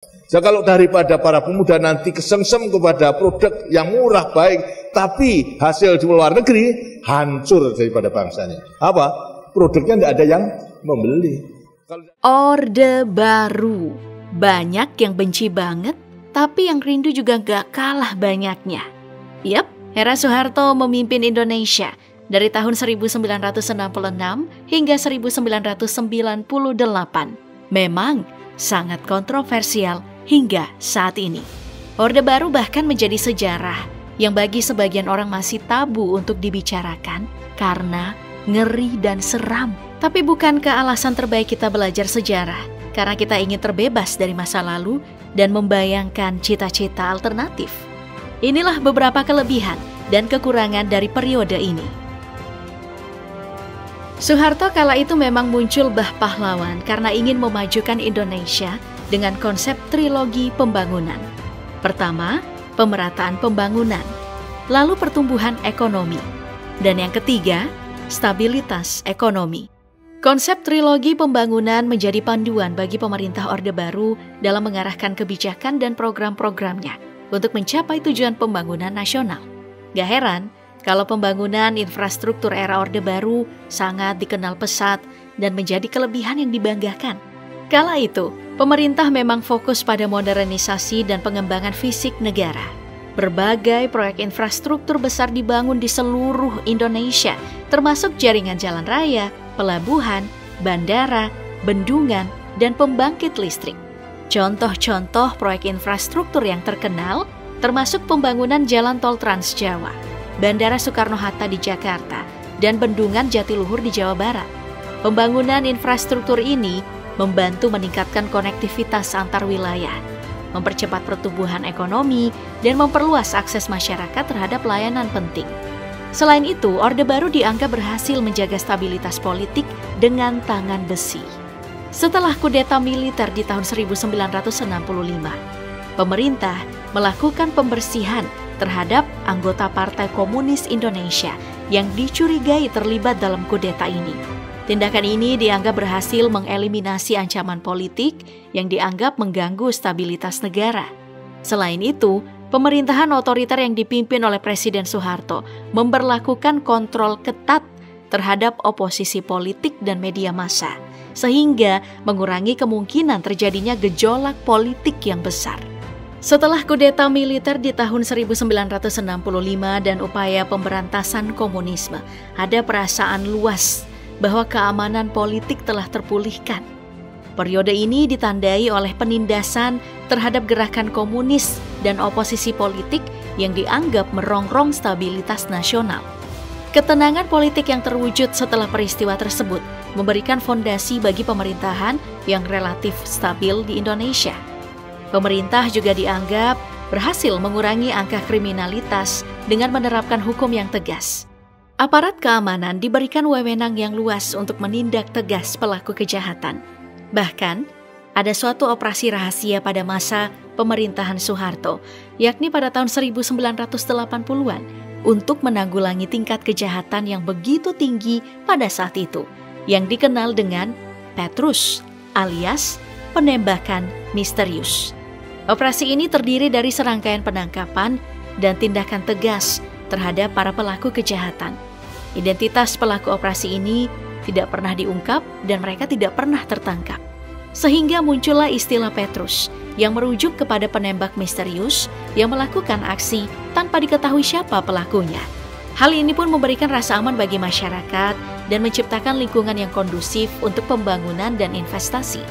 Jadi kalau daripada para pemuda nanti kesengsem kepada produk yang murah baik, tapi hasil di luar negeri hancur daripada bangsanya. Apa? Produknya tidak ada yang membeli. Orde Baru. Banyak yang benci banget, tapi yang rindu juga gak kalah banyaknya. Yap, era Soeharto memimpin Indonesia dari tahun 1966 hingga 1998. Memang sangat kontroversial hingga saat ini. Orde Baru bahkan menjadi sejarah yang bagi sebagian orang masih tabu untuk dibicarakan karena ngeri dan seram. Tapi bukankah alasan terbaik kita belajar sejarah? Karena kita ingin terbebas dari masa lalu dan membayangkan cita-cita alternatif. Inilah beberapa kelebihan dan kekurangan dari periode ini. Soeharto kala itu memang muncul bah pahlawan karena ingin memajukan Indonesia dengan konsep trilogi pembangunan. Pertama, pemerataan pembangunan, lalu pertumbuhan ekonomi, dan yang ketiga, stabilitas ekonomi. Konsep trilogi pembangunan menjadi panduan bagi pemerintah Orde Baru dalam mengarahkan kebijakan dan program-programnya untuk mencapai tujuan pembangunan nasional. Gak heran kalau pembangunan infrastruktur era Orde Baru sangat dikenal pesat dan menjadi kelebihan yang dibanggakan. Kala itu, pemerintah memang fokus pada modernisasi dan pengembangan fisik negara. Berbagai proyek infrastruktur besar dibangun di seluruh Indonesia, termasuk jaringan jalan raya, pelabuhan, bandara, bendungan, dan pembangkit listrik. Contoh-contoh proyek infrastruktur yang terkenal termasuk pembangunan Jalan Tol Trans Jawa, Bandara Soekarno-Hatta di Jakarta, dan Bendungan Jatiluhur di Jawa Barat. Pembangunan infrastruktur ini membantu meningkatkan konektivitas antar wilayah, mempercepat pertumbuhan ekonomi, dan memperluas akses masyarakat terhadap layanan penting. Selain itu, Orde Baru dianggap berhasil menjaga stabilitas politik dengan tangan besi. Setelah kudeta militer di tahun 1965, pemerintah melakukan pembersihan terhadap anggota Partai Komunis Indonesia yang dicurigai terlibat dalam kudeta ini. Tindakan ini dianggap berhasil mengeliminasi ancaman politik yang dianggap mengganggu stabilitas negara. Selain itu, pemerintahan otoriter yang dipimpin oleh Presiden Soeharto memberlakukan kontrol ketat terhadap oposisi politik dan media massa, sehingga mengurangi kemungkinan terjadinya gejolak politik yang besar. Setelah kudeta militer di tahun 1965 dan upaya pemberantasan komunisme, ada perasaan luas bahwa keamanan politik telah terpulihkan. Periode ini ditandai oleh penindasan terhadap gerakan komunis dan oposisi politik yang dianggap merongrong stabilitas nasional. Ketenangan politik yang terwujud setelah peristiwa tersebut memberikan fondasi bagi pemerintahan yang relatif stabil di Indonesia. Pemerintah juga dianggap berhasil mengurangi angka kriminalitas dengan menerapkan hukum yang tegas. Aparat keamanan diberikan wewenang yang luas untuk menindak tegas pelaku kejahatan. Bahkan, ada suatu operasi rahasia pada masa pemerintahan Soeharto, yakni pada tahun 1980-an, untuk menanggulangi tingkat kejahatan yang begitu tinggi pada saat itu, yang dikenal dengan Petrus, alias penembakan misterius. Operasi ini terdiri dari serangkaian penangkapan dan tindakan tegas terhadap para pelaku kejahatan. Identitas pelaku operasi ini tidak pernah diungkap dan mereka tidak pernah tertangkap. Sehingga muncullah istilah Petrus yang merujuk kepada penembak misterius yang melakukan aksi tanpa diketahui siapa pelakunya. Hal ini pun memberikan rasa aman bagi masyarakat dan menciptakan lingkungan yang kondusif untuk pembangunan dan investasi.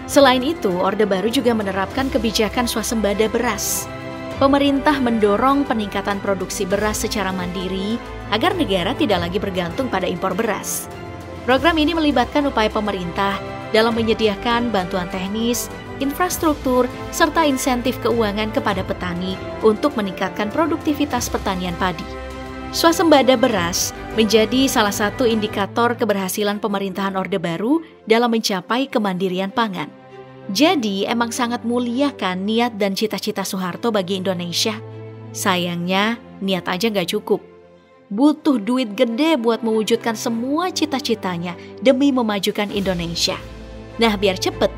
Selain itu, Orde Baru juga menerapkan kebijakan swasembada beras. Pemerintah mendorong peningkatan produksi beras secara mandiri agar negara tidak lagi bergantung pada impor beras. Program ini melibatkan upaya pemerintah dalam menyediakan bantuan teknis, infrastruktur, serta insentif keuangan kepada petani untuk meningkatkan produktivitas pertanian padi. Swasembada beras menjadi salah satu indikator keberhasilan pemerintahan Orde Baru dalam mencapai kemandirian pangan. Jadi emang sangat mulia kan niat dan cita-cita Soeharto bagi Indonesia. Sayangnya niat aja gak cukup. Butuh duit gede buat mewujudkan semua cita-citanya demi memajukan Indonesia. Nah biar cepet,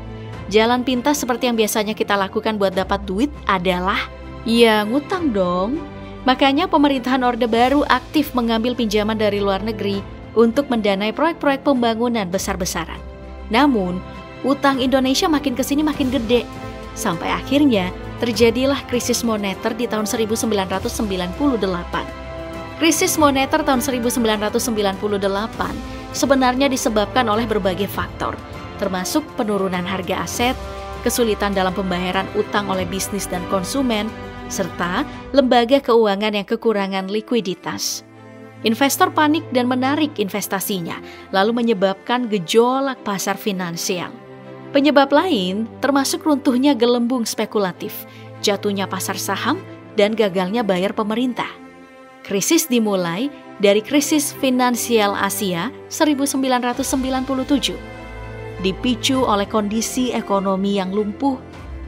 Jalan pintas seperti yang biasanya kita lakukan buat dapat duit adalah ya ngutang dong. Makanya pemerintahan Orde Baru aktif mengambil pinjaman dari luar negeri untuk mendanai proyek-proyek pembangunan besar-besaran. Namun, utang Indonesia makin kesini makin gede. Sampai akhirnya terjadilah krisis moneter di tahun 1998. Krisis moneter tahun 1998 sebenarnya disebabkan oleh berbagai faktor, termasuk penurunan harga aset, kesulitan dalam pembayaran utang oleh bisnis dan konsumen, serta lembaga keuangan yang kekurangan likuiditas. Investor panik dan menarik investasinya, lalu menyebabkan gejolak pasar finansial. Penyebab lain termasuk runtuhnya gelembung spekulatif, jatuhnya pasar saham, dan gagalnya bayar pemerintah. Krisis dimulai dari krisis finansial Asia 1997, dipicu oleh kondisi ekonomi yang lumpuh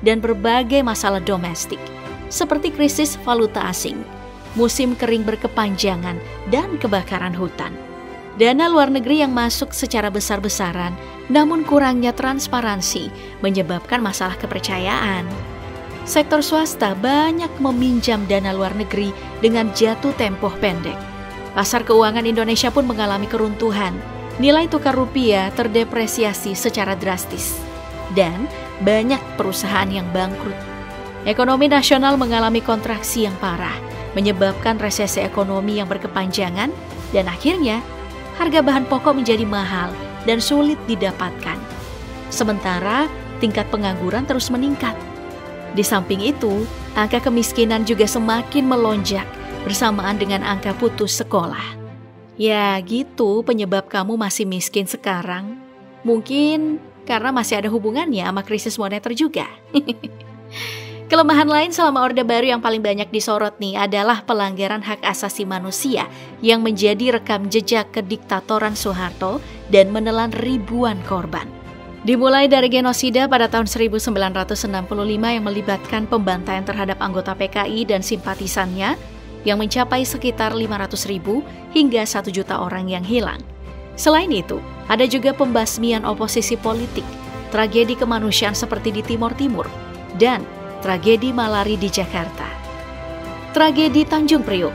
dan berbagai masalah domestik, seperti krisis valuta asing, musim kering berkepanjangan, dan kebakaran hutan. Dana luar negeri yang masuk secara besar-besaran, namun kurangnya transparansi menyebabkan masalah kepercayaan. Sektor swasta banyak meminjam dana luar negeri dengan jatuh tempo pendek. Pasar keuangan Indonesia pun mengalami keruntuhan. Nilai tukar rupiah terdepresiasi secara drastis, dan banyak perusahaan yang bangkrut. Ekonomi nasional mengalami kontraksi yang parah, menyebabkan resesi ekonomi yang berkepanjangan, dan akhirnya harga bahan pokok menjadi mahal dan sulit didapatkan. Sementara tingkat pengangguran terus meningkat. Di samping itu, angka kemiskinan juga semakin melonjak bersamaan dengan angka putus sekolah. Ya gitu penyebab kamu masih miskin sekarang. Mungkin karena masih ada hubungannya sama krisis moneter juga. Kelemahan lain selama Orde Baru yang paling banyak disorot nih adalah pelanggaran hak asasi manusia yang menjadi rekam jejak kediktatoran Soeharto dan menelan ribuan korban. Dimulai dari genosida pada tahun 1965 yang melibatkan pembantaian terhadap anggota PKI dan simpatisannya yang mencapai sekitar 500.000 hingga 1 juta orang yang hilang. Selain itu, ada juga pembasmian oposisi politik, tragedi kemanusiaan seperti di Timor Timur, dan tragedi malari di Jakarta. Tragedi Tanjung Priok,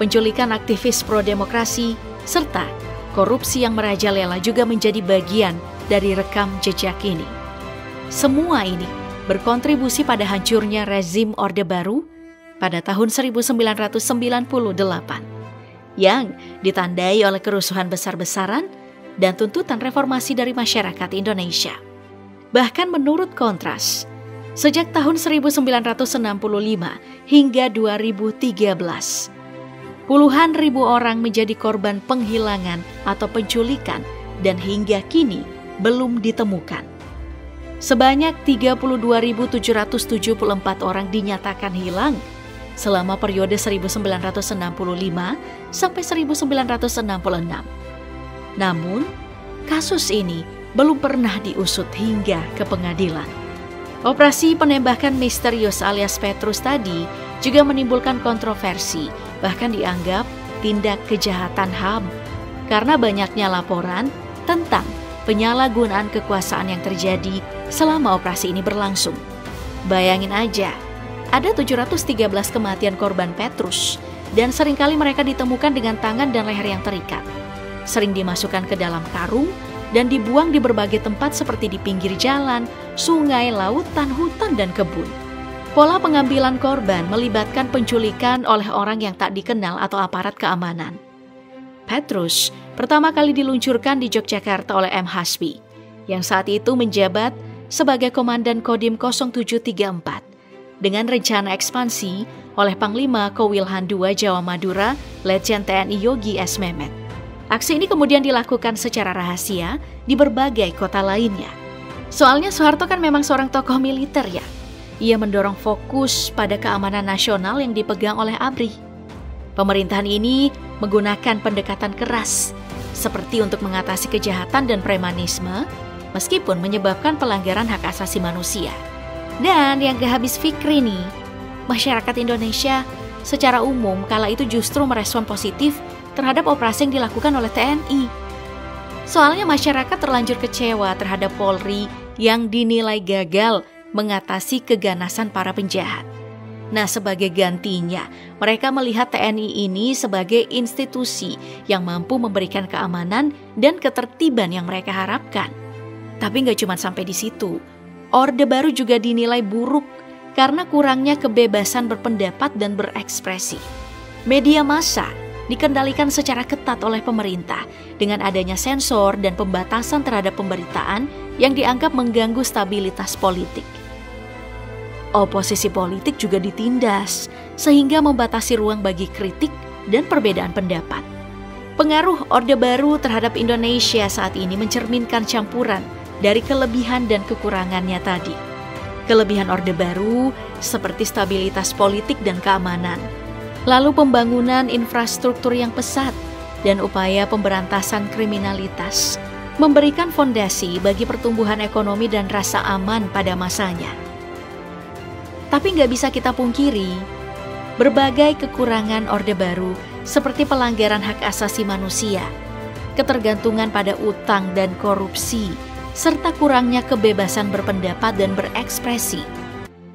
penculikan aktivis pro-demokrasi, serta korupsi yang merajalela juga menjadi bagian dari rekam jejak ini. Semua ini berkontribusi pada hancurnya rezim Orde Baru pada tahun 1998 yang ditandai oleh kerusuhan besar-besaran dan tuntutan reformasi dari masyarakat Indonesia. Bahkan menurut Kontras, sejak tahun 1965 hingga 2013, puluhan ribu orang menjadi korban penghilangan atau penculikan dan hingga kini belum ditemukan. Sebanyak 32.774 orang dinyatakan hilang selama periode 1965 sampai 1966. Namun, kasus ini belum pernah diusut hingga ke pengadilan. Operasi penembakan misterius alias Petrus tadi juga menimbulkan kontroversi, bahkan dianggap tindak kejahatan HAM karena banyaknya laporan tentang penyalahgunaan kekuasaan yang terjadi selama operasi ini berlangsung. Bayangin aja, ada 713 kematian korban Petrus dan seringkali mereka ditemukan dengan tangan dan leher yang terikat. Sering dimasukkan ke dalam karung dan dibuang di berbagai tempat seperti di pinggir jalan, sungai, lautan, hutan, dan kebun. Pola pengambilan korban melibatkan penculikan oleh orang yang tak dikenal atau aparat keamanan. Petrus pertama kali diluncurkan di Yogyakarta oleh M. Hasbi, yang saat itu menjabat sebagai Komandan Kodim 0734, dengan rencana ekspansi oleh Panglima Kowilhan II Jawa Madura, Letjen TNI Yogi S. Mehmet. Aksi ini kemudian dilakukan secara rahasia di berbagai kota lainnya. Soalnya Soeharto kan memang seorang tokoh militer ya. Ia mendorong fokus pada keamanan nasional yang dipegang oleh ABRI. Pemerintahan ini menggunakan pendekatan keras, seperti untuk mengatasi kejahatan dan premanisme, meskipun menyebabkan pelanggaran hak asasi manusia. Dan yang gak habis fikri nih, masyarakat Indonesia secara umum kala itu justru merespon positif terhadap operasi yang dilakukan oleh TNI. Soalnya masyarakat terlanjur kecewa terhadap Polri yang dinilai gagal mengatasi keganasan para penjahat. Nah, sebagai gantinya, mereka melihat TNI ini sebagai institusi yang mampu memberikan keamanan dan ketertiban yang mereka harapkan. Tapi nggak cuma sampai di situ. Orde Baru juga dinilai buruk karena kurangnya kebebasan berpendapat dan berekspresi. Media massa dikendalikan secara ketat oleh pemerintah dengan adanya sensor dan pembatasan terhadap pemberitaan yang dianggap mengganggu stabilitas politik. Oposisi politik juga ditindas, sehingga membatasi ruang bagi kritik dan perbedaan pendapat. Pengaruh Orde Baru terhadap Indonesia saat ini mencerminkan campuran dari kelebihan dan kekurangannya tadi. Kelebihan Orde Baru seperti stabilitas politik dan keamanan, lalu pembangunan infrastruktur yang pesat, dan upaya pemberantasan kriminalitas, memberikan fondasi bagi pertumbuhan ekonomi dan rasa aman pada masanya. Tapi nggak bisa kita pungkiri, berbagai kekurangan Orde Baru seperti pelanggaran hak asasi manusia, ketergantungan pada utang dan korupsi, serta kurangnya kebebasan berpendapat dan berekspresi,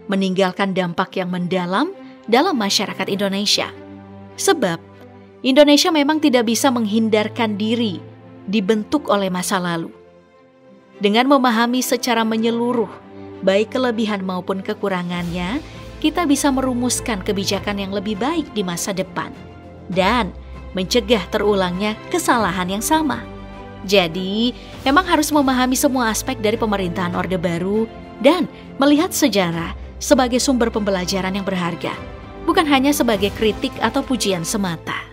meninggalkan dampak yang mendalam dalam masyarakat Indonesia. Sebab, Indonesia memang tidak bisa menghindarkan diri dibentuk oleh masa lalu. Dengan memahami secara menyeluruh baik kelebihan maupun kekurangannya, kita bisa merumuskan kebijakan yang lebih baik di masa depan dan mencegah terulangnya kesalahan yang sama. Jadi, memang harus memahami semua aspek dari pemerintahan Orde Baru dan melihat sejarah sebagai sumber pembelajaran yang berharga, bukan hanya sebagai kritik atau pujian semata.